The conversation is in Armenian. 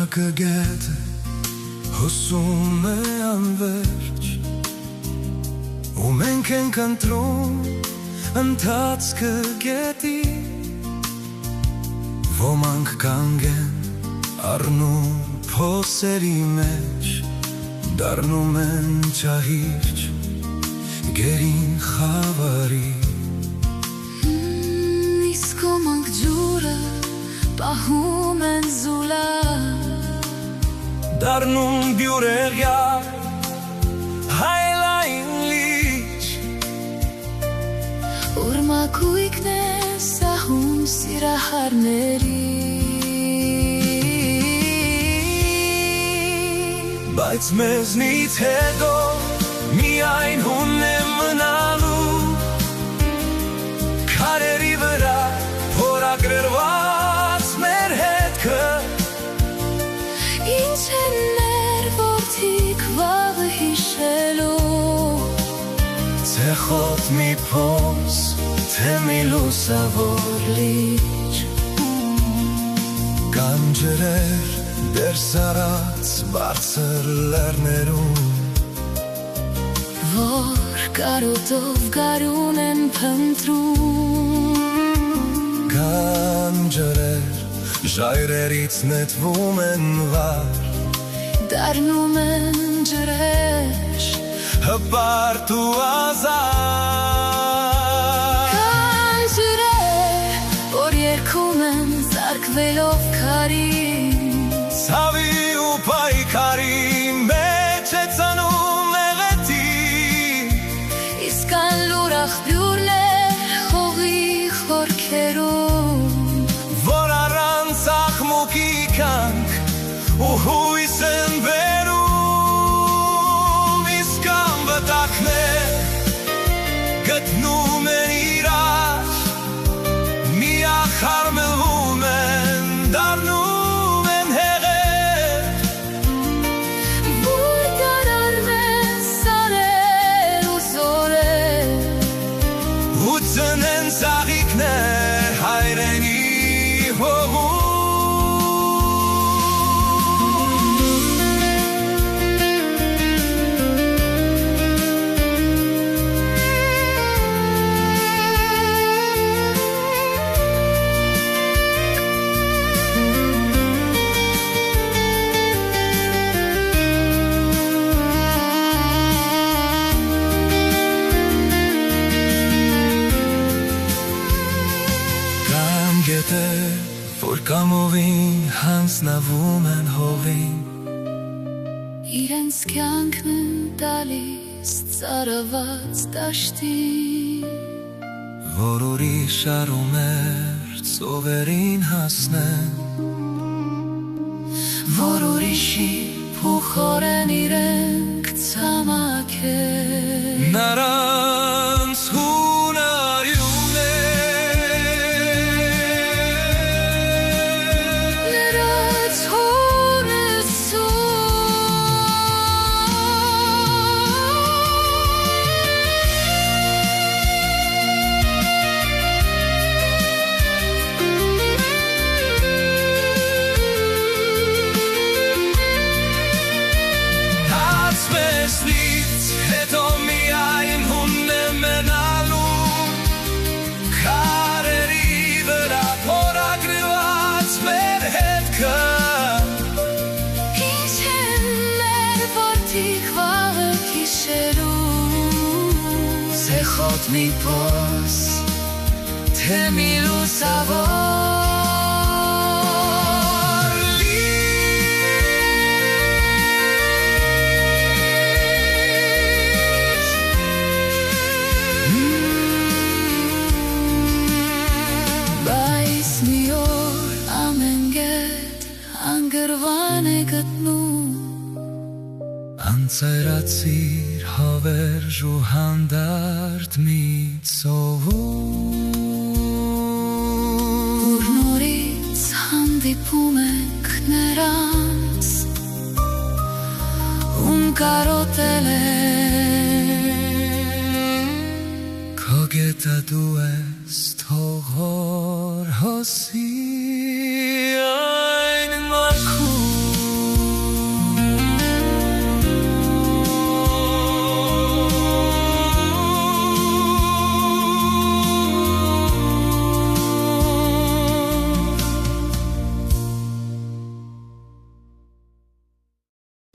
Ժամանակը գետը հոսում է անվերջ ու մենք ենք ընտրում ընթացքը գետի ոմանք կանգեն առնում փոսերի մեջ դառնում են ճահիճ գերին խավարի իսկ ոմանք ջուրը պահում են զուլա դառնում բյուրեղյա հայլային լիճ ուրմակույկն է սահում սիրահարների բայց մեզնից հետո միայն հունն է մնալու քարերի վրա փորագրված մեր հետքը ինչ են մեր որդիք վաղը հիշելու ցեխոտ մի փոս թե մի լուսավոր լիճ կան ջրեր դեր սարած բարձր լեռներում որ կարոտով գարուն են փնտրում կան ջրեր ժայռերից նետվում են վար դառնում են ջրեր հպարտ ու ազատ կան ջրեր որ երգում են զարկվելով քարին ցավի ու պայքարի մեջ է ծնում եղետի իսկ կան լուր աղբյուրներ հողի խորքերում որ առանց աղմուկի կանք ու հույս են բերում իսկ անվտակներ գտնում են իրար միախառ մլվում են դառնում են հեղեր որ դարարն են սարեր ու զորեր ու ծնեն ծաղիկներ հայրենի հողում որ կամովին հանձնվում են հողին իրենց կյանքն են տալիս ծարաված դաշտին որ ուրիշ առումեր ծովերին հասնեն որ ուրիշի փոխորեն իրենք ցամաքեն նրանց հունարյուն է նրանց Մեզնից հետո միայն հունն է մնալու քարերի վրա փորագրված մեր հետքը ինչ են մեր որդիք վաղը հիշելու ցեխոտ մի փոս թե մի լուսավոր անգրվան է գտնում անցրացիր հավերժ ու հանդարտ մի ծովում որ նորից հանդիպում ենք նրանց ում կարոտել է քո գետը դու ես թողոր հոսի